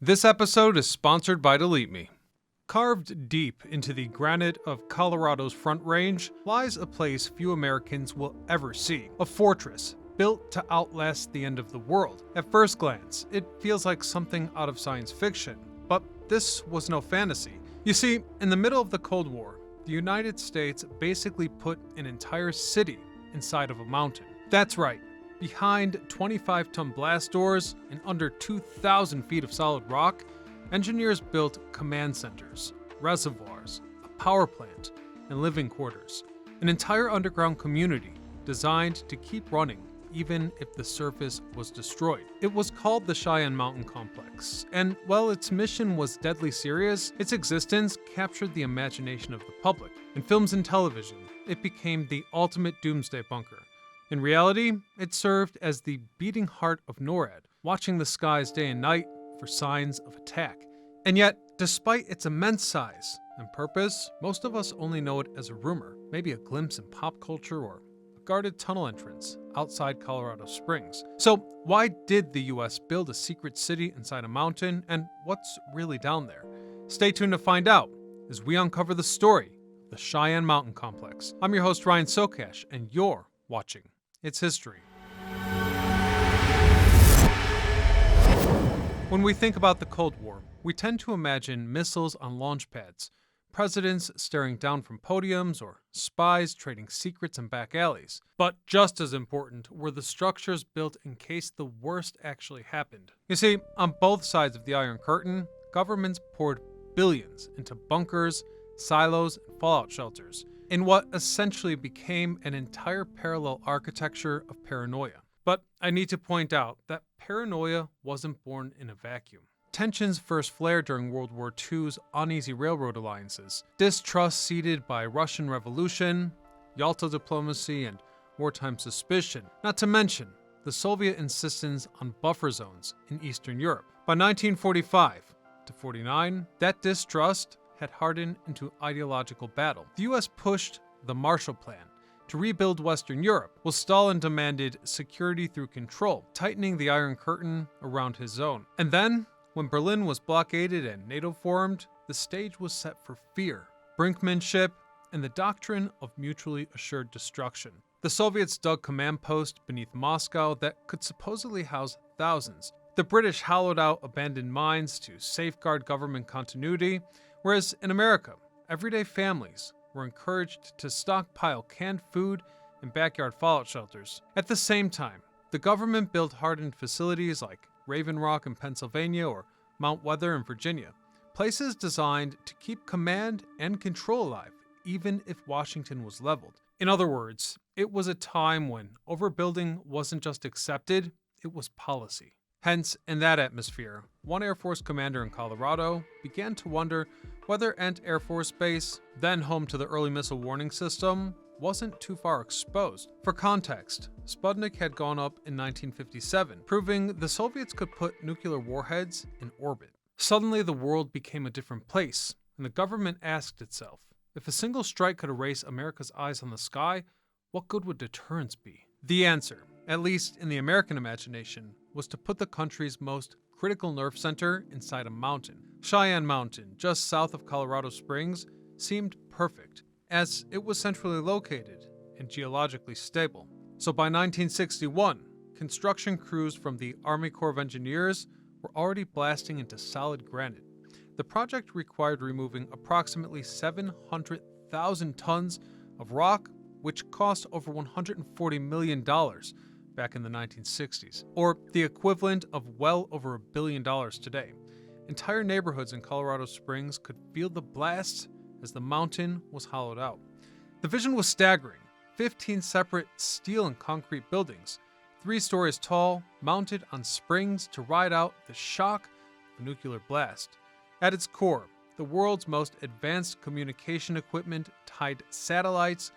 This episode is sponsored by Delete Me. Carved deep into the granite of Colorado's Front Range lies a place few Americans will ever see. A fortress built to outlast the end of the world. At first glance, it feels like something out of science fiction, but this was no fantasy. You see, in the middle of the Cold War, the United States basically put an entire city inside of a mountain. That's right. Behind 25-ton blast doors and under 2,000 feet of solid rock, engineers built command centers, reservoirs, a power plant, and living quarters. An entire underground community designed to keep running even if the surface was destroyed. It was called the Cheyenne Mountain Complex, and while its mission was deadly serious, its existence captured the imagination of the public. In films and television, it became the ultimate doomsday bunker. In reality, it served as the beating heart of NORAD, watching the skies day and night for signs of attack. And yet, despite its immense size and purpose, most of us only know it as a rumor, maybe a glimpse in pop culture or a guarded tunnel entrance outside Colorado Springs. So, why did the US build a secret city inside a mountain, and what's really down there? Stay tuned to find out as we uncover the story of the Cheyenne Mountain Complex. I'm your host, Ryan Sokash, and you're watching It's History. When we think about the Cold War, we tend to imagine missiles on launch pads, presidents staring down from podiums, or spies trading secrets in back alleys. But just as important were the structures built in case the worst actually happened. You see, on both sides of the Iron Curtain, governments poured billions into bunkers, silos, and fallout shelters, in what essentially became an entire parallel architecture of paranoia. But I need to point out that paranoia wasn't born in a vacuum. Tensions first flared during World War II's uneasy railroad alliances, distrust seeded by Russian Revolution, Yalta diplomacy, and wartime suspicion, not to mention the Soviet insistence on buffer zones in Eastern Europe. By 1945 to 49, that distrust had hardened into ideological battle. The US pushed the Marshall Plan to rebuild Western Europe, while Stalin demanded security through control, tightening the Iron Curtain around his zone. And then, when Berlin was blockaded and NATO formed, the stage was set for fear, brinkmanship, and the doctrine of mutually assured destruction. The Soviets dug command posts beneath Moscow that could supposedly house thousands. The British hollowed out abandoned mines to safeguard government continuity, whereas in America, everyday families were encouraged to stockpile canned food in backyard fallout shelters. At the same time, the government built hardened facilities like Raven Rock in Pennsylvania or Mount Weather in Virginia, places designed to keep command and control alive, even if Washington was leveled. In other words, it was a time when overbuilding wasn't just accepted, it was policy. Hence, in that atmosphere, one Air Force commander in Colorado began to wonder whether Ent Air Force Base, then home to the early missile warning system, wasn't too far exposed. For context, Sputnik had gone up in 1957, proving the Soviets could put nuclear warheads in orbit. Suddenly, the world became a different place, and the government asked itself, if a single strike could erase America's eyes on the sky, what good would deterrence be? The answer, at least in the American imagination, was to put the country's most critical nerve center inside a mountain. Cheyenne Mountain, just south of Colorado Springs, seemed perfect, as it was centrally located and geologically stable. So by 1961, construction crews from the Army Corps of Engineers were already blasting into solid granite. The project required removing approximately 700,000 tons of rock, which cost over $140 million back in the 1960s, or the equivalent of well over $1 billion today. Entire neighborhoods in Colorado Springs could feel the blasts as the mountain was hollowed out. The vision was staggering. 15 separate steel and concrete buildings, 3 stories tall, mounted on springs to ride out the shock of a nuclear blast. At its core, the world's most advanced communication equipment tied satellites,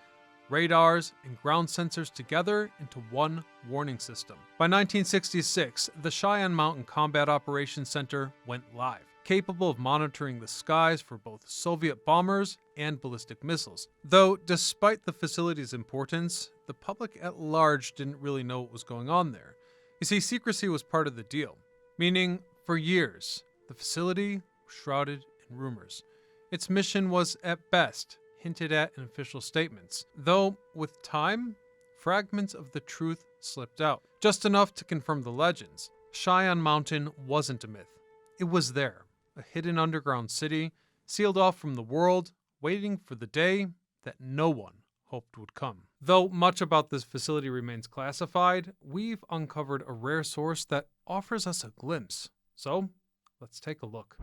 radars, and ground sensors together into one warning system. By 1966, the Cheyenne Mountain Combat Operations Center went live, capable of monitoring the skies for both Soviet bombers and ballistic missiles. Though, despite the facility's importance, the public at large didn't really know what was going on there. You see, secrecy was part of the deal, meaning, for years, the facility was shrouded in rumors. Its mission was, at best, hinted at in official statements, though, with time, fragments of the truth slipped out, just enough to confirm the legends. Cheyenne Mountain wasn't a myth. It was there, a hidden underground city, sealed off from the world, waiting for the day that no one hoped would come. Though much about this facility remains classified, we've uncovered a rare source that offers us a glimpse. So, let's take a look.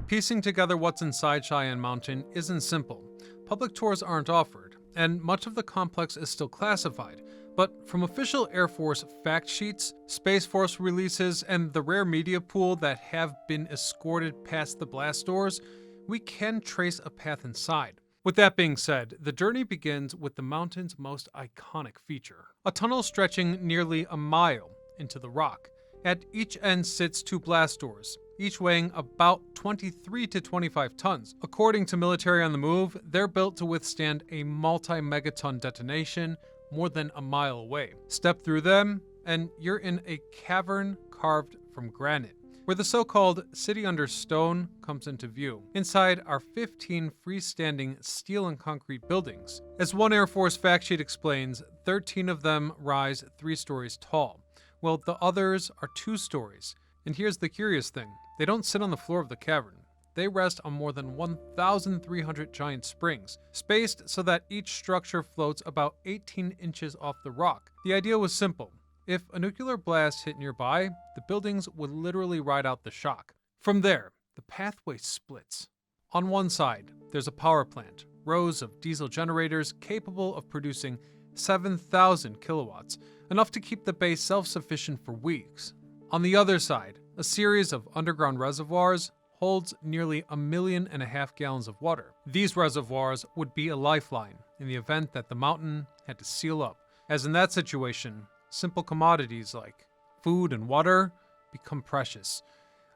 Piecing together what's inside Cheyenne Mountain isn't simple. Public tours aren't offered, and much of the complex is still classified. But from official Air Force fact sheets, Space Force releases, and the rare media pool that have been escorted past the blast doors, we can trace a path inside. With that being said, the journey begins with the mountain's most iconic feature, a tunnel stretching nearly a mile into the rock. At each end sits two blast doors, each weighing about 23 to 25 tons. According to Military on the Move, they're built to withstand a multi-megaton detonation more than a mile away. Step through them, and you're in a cavern carved from granite, where the so-called City Under Stone comes into view. Inside are 15 freestanding steel and concrete buildings. As one Air Force fact sheet explains, 13 of them rise 3 stories tall, while the others are 2 stories. And here's the curious thing, they don't sit on the floor of the cavern. They rest on more than 1,300 giant springs, spaced so that each structure floats about 18 inches off the rock. The idea was simple. If a nuclear blast hit nearby, the buildings would literally ride out the shock. From there, the pathway splits. On one side, there's a power plant, rows of diesel generators capable of producing 7,000 kilowatts, enough to keep the base self-sufficient for weeks. On the other side, a series of underground reservoirs holds nearly 1.5 million gallons of water. These reservoirs would be a lifeline in the event that the mountain had to seal up, as in that situation, simple commodities like food and water become precious.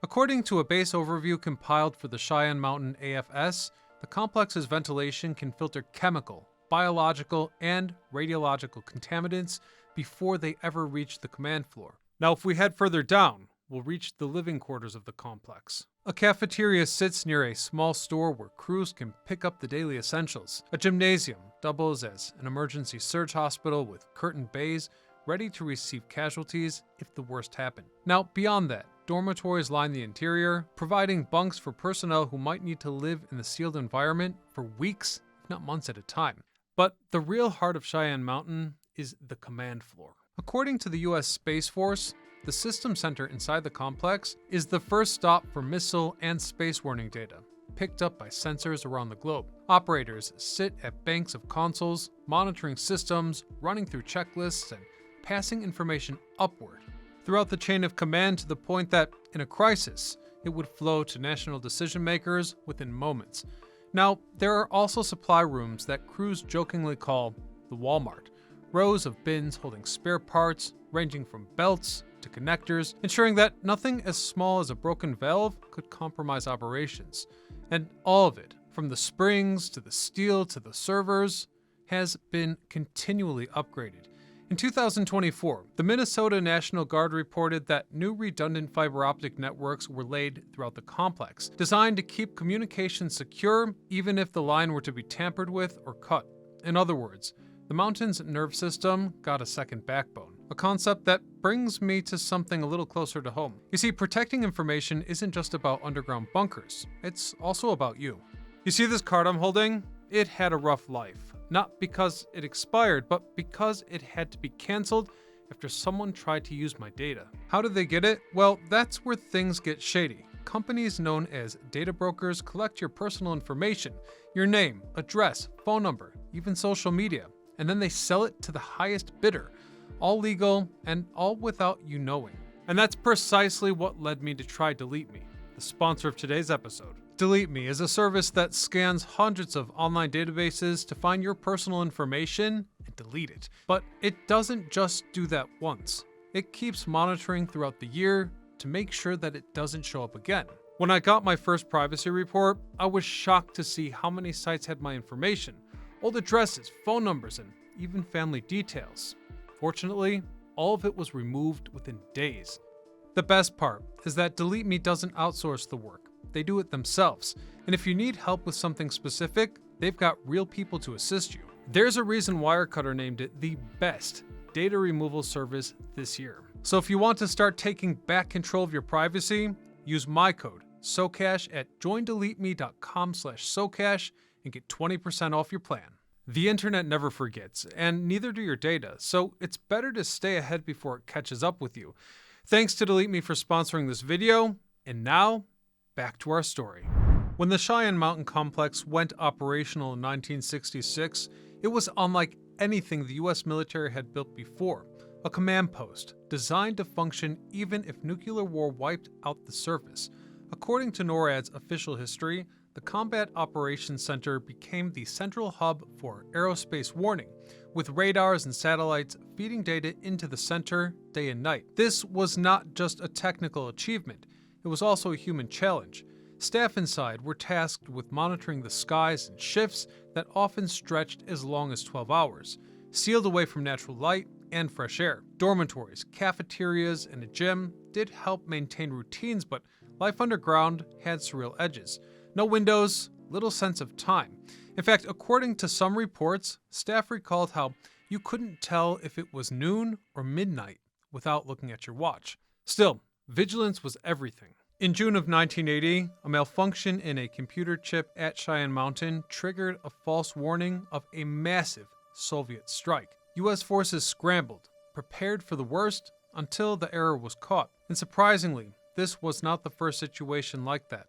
According to a base overview compiled for the Cheyenne Mountain AFS, the complex's ventilation can filter chemical, biological, and radiological contaminants before they ever reach the command floor. Now, if we head further down, we'll reach the living quarters of the complex. A cafeteria sits near a small store where crews can pick up the daily essentials. A gymnasium doubles as an emergency surge hospital with curtained bays ready to receive casualties if the worst happened. Now, beyond that, dormitories line the interior, providing bunks for personnel who might need to live in the sealed environment for weeks, if not months at a time. But the real heart of Cheyenne Mountain is the command floor. According to the U.S. Space Force, the system center inside the complex is the first stop for missile and space warning data, picked up by sensors around the globe. Operators sit at banks of consoles, monitoring systems, running through checklists, and passing information upward throughout the chain of command to the point that, in a crisis, it would flow to national decision makers within moments. Now, there are also supply rooms that crews jokingly call the Walmart, rows of bins holding spare parts, ranging from belts to connectors, ensuring that nothing as small as a broken valve could compromise operations. And all of it, from the springs to the steel to the servers, has been continually upgraded. In 2024, the Minnesota National Guard reported that new redundant fiber optic networks were laid throughout the complex, designed to keep communications secure even if the line were to be tampered with or cut. In other words, the mountain's nerve system got a second backbone, a concept that brings me to something a little closer to home. You see, protecting information isn't just about underground bunkers, it's also about you. You see this card I'm holding? It had a rough life. Not because it expired, but because it had to be canceled after someone tried to use my data. How did they get it? Well, that's where things get shady. Companies known as data brokers collect your personal information, your name, address, phone number, even social media, and then they sell it to the highest bidder, all legal and all without you knowing. And that's precisely what led me to try Delete Me, the sponsor of today's episode. Delete Me is a service that scans hundreds of online databases to find your personal information and delete it. But it doesn't just do that once. It keeps monitoring throughout the year to make sure that it doesn't show up again. When I got my first privacy report, I was shocked to see how many sites had my information, old addresses, phone numbers, and even family details. Fortunately, all of it was removed within days. The best part is that Delete Me doesn't outsource the work. They do it themselves. And if you need help with something specific, they've got real people to assist you. There's a reason Wirecutter named it the best data removal service this year. So if you want to start taking back control of your privacy, use my code SOCASH at joindeleteme.com/SOCASH and get 20% off your plan. The internet never forgets, and neither do your data, so it's better to stay ahead before it catches up with you. Thanks to Delete Me for sponsoring this video, and now, back to our story. When the Cheyenne Mountain Complex went operational in 1966, it was unlike anything the US military had built before, a command post designed to function even if nuclear war wiped out the surface. According to NORAD's official history, the Combat Operations Center became the central hub for aerospace warning, with radars and satellites feeding data into the center day and night. This was not just a technical achievement, it was also a human challenge. Staff inside were tasked with monitoring the skies in shifts that often stretched as long as 12 hours, sealed away from natural light and fresh air. Dormitories, cafeterias, and a gym did help maintain routines, but life underground had surreal edges. No windows, little sense of time. In fact, according to some reports, staff recalled how you couldn't tell if it was noon or midnight without looking at your watch. Still, vigilance was everything. In June of 1980, a malfunction in a computer chip at Cheyenne Mountain triggered a false warning of a massive Soviet strike. US forces scrambled, prepared for the worst, until the error was caught. And surprisingly, this was not the first situation like that.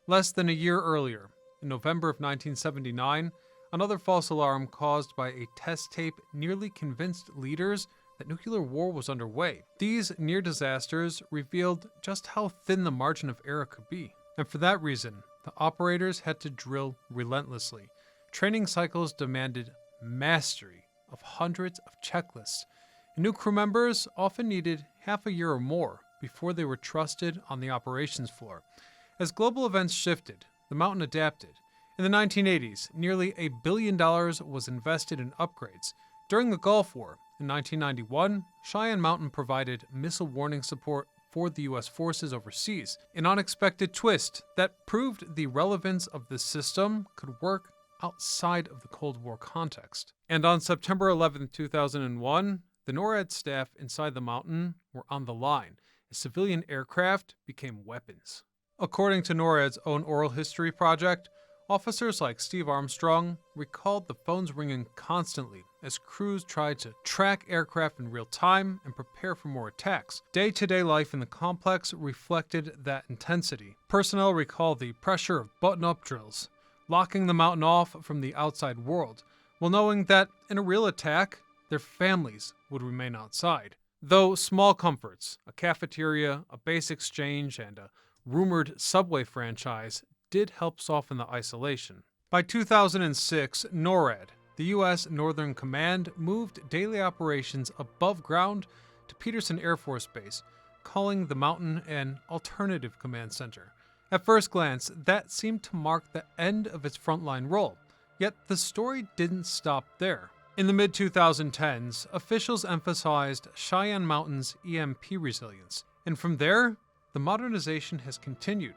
Less than a year earlier, in November of 1979, another false alarm caused by a test tape nearly convinced leaders that nuclear war was underway. These near disasters revealed just how thin the margin of error could be. And for that reason, the operators had to drill relentlessly. Training cycles demanded mastery of hundreds of checklists, and new crew members often needed half a year or more before they were trusted on the operations floor. As global events shifted, the mountain adapted. In the 1980s, nearly $1 billion was invested in upgrades. During the Gulf War, in 1991, Cheyenne Mountain provided missile warning support for the US forces overseas, an unexpected twist that proved the relevance of the system could work outside of the Cold War context. And on September 11, 2001, the NORAD staff inside the mountain were on the line as civilian aircraft became weapons. According to NORAD's own oral history project, officers like Steve Armstrong recalled the phones ringing constantly as crews tried to track aircraft in real time and prepare for more attacks. Day-to-day life in the complex reflected that intensity. Personnel recall the pressure of button-up drills, locking the mountain off from the outside world, while knowing that in a real attack, their families would remain outside. Though small comforts, a cafeteria, a base exchange, and a rumored Subway franchise did help soften the isolation. By 2006, NORAD, the U.S. Northern Command, moved daily operations above ground to Peterson Air Force Base, calling the mountain an alternative command center. At first glance, that seemed to mark the end of its frontline role, yet the story didn't stop there. In the mid-2010s, officials emphasized Cheyenne Mountain's EMP resilience, and from there, the modernization has continued.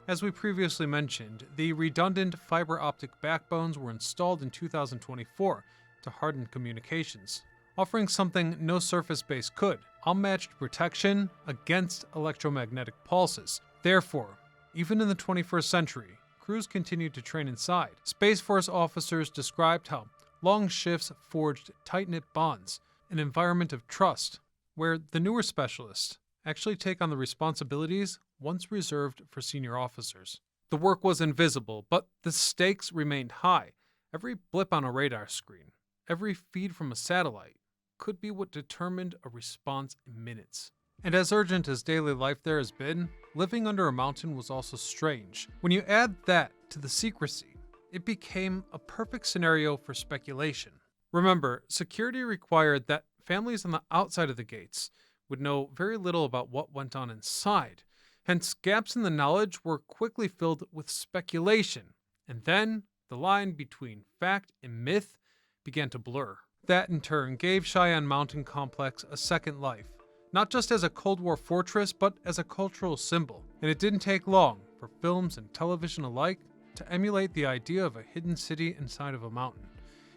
As we previously mentioned, the redundant fiber optic backbones were installed in 2024 to harden communications, offering something no surface base could: unmatched protection against electromagnetic pulses. Therefore, even in the 21st century, crews continued to train inside. Space Force officers described how long shifts forged tight-knit bonds, an environment of trust, where the newer specialists actually take on the responsibilities once reserved for senior officers. The work was invisible, but the stakes remained high. Every blip on a radar screen, every feed from a satellite, could be what determined a response in minutes. And as urgent as daily life there has been, living under a mountain was also strange. When you add that to the secrecy, it became a perfect scenario for speculation. Remember, security required that families on the outside of the gates would know very little about what went on inside. Hence, gaps in the knowledge were quickly filled with speculation, and then the line between fact and myth began to blur. That, in turn, gave Cheyenne Mountain Complex a second life. not just as a Cold War fortress, but as a cultural symbol. And it didn't take long for films and television alike to emulate the idea of a hidden city inside of a mountain,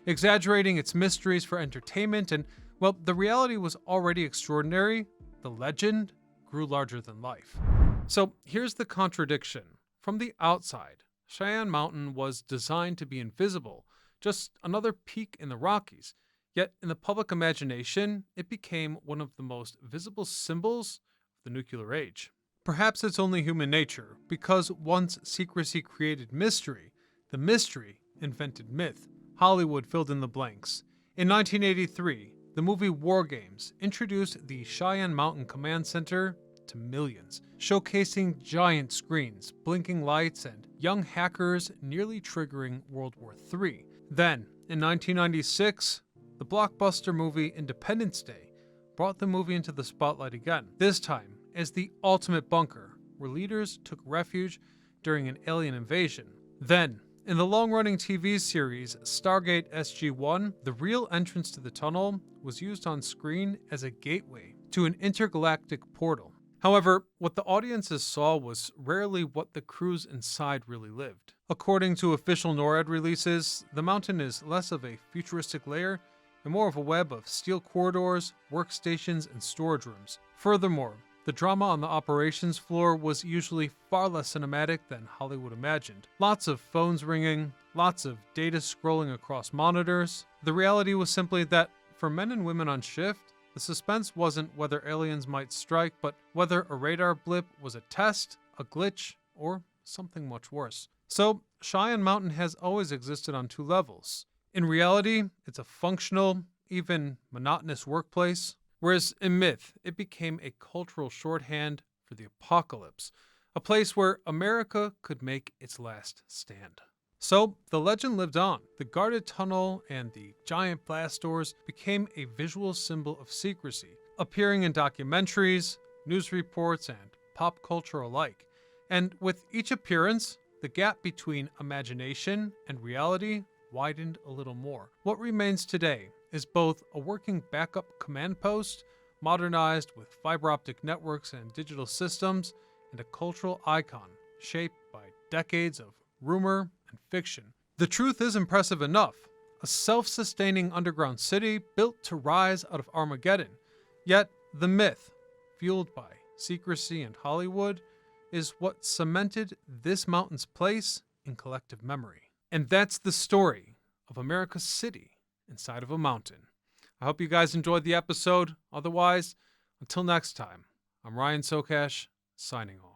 exaggerating its mysteries for entertainment. And, well, the reality was already extraordinary. The legend grew larger than life. So here's the contradiction. From the outside, Cheyenne Mountain was designed to be invisible, just another peak in the Rockies. Yet in the public imagination, it became one of the most visible symbols of the nuclear age. Perhaps it's only human nature, because once secrecy created mystery, the mystery invented myth. Hollywood filled in the blanks. In 1983, the movie WarGames introduced the Cheyenne Mountain Command Center to millions, showcasing giant screens, blinking lights, and young hackers nearly triggering World War III. Then, in 1996, the blockbuster movie Independence Day brought the movie into the spotlight again, this time as the ultimate bunker, where leaders took refuge during an alien invasion. Then, in the long-running TV series Stargate SG-1, the real entrance to the tunnel was used on screen as a gateway to an intergalactic portal. However, what the audiences saw was rarely what the crews inside really lived. According to official NORAD releases, the mountain is less of a futuristic layer and more of a web of steel corridors, workstations, and storage rooms. Furthermore, the drama on the operations floor was usually far less cinematic than Hollywood imagined. Lots of phones ringing, lots of data scrolling across monitors. The reality was simply that for men and women on shift, the suspense wasn't whether aliens might strike, but whether a radar blip was a test, a glitch, or something much worse. So, Cheyenne Mountain has always existed on two levels. In reality, it's a functional, even monotonous workplace, whereas in myth, it became a cultural shorthand for the apocalypse, a place where America could make its last stand. So, the legend lived on. The guarded tunnel and the giant blast doors became a visual symbol of secrecy, appearing in documentaries, news reports, and pop culture alike. And with each appearance, the gap between imagination and reality widened a little more. What remains today is both a working backup command post, modernized with fiber optic networks and digital systems, and a cultural icon shaped by decades of rumor and fiction. The truth is impressive enough. A self-sustaining underground city built to rise out of Armageddon. Yet the myth, fueled by secrecy and Hollywood, is what cemented this mountain's place in collective memory. And that's the story of America's city inside of a mountain. I hope you guys enjoyed the episode. Otherwise, until next time, I'm Ryan Sokash, signing off.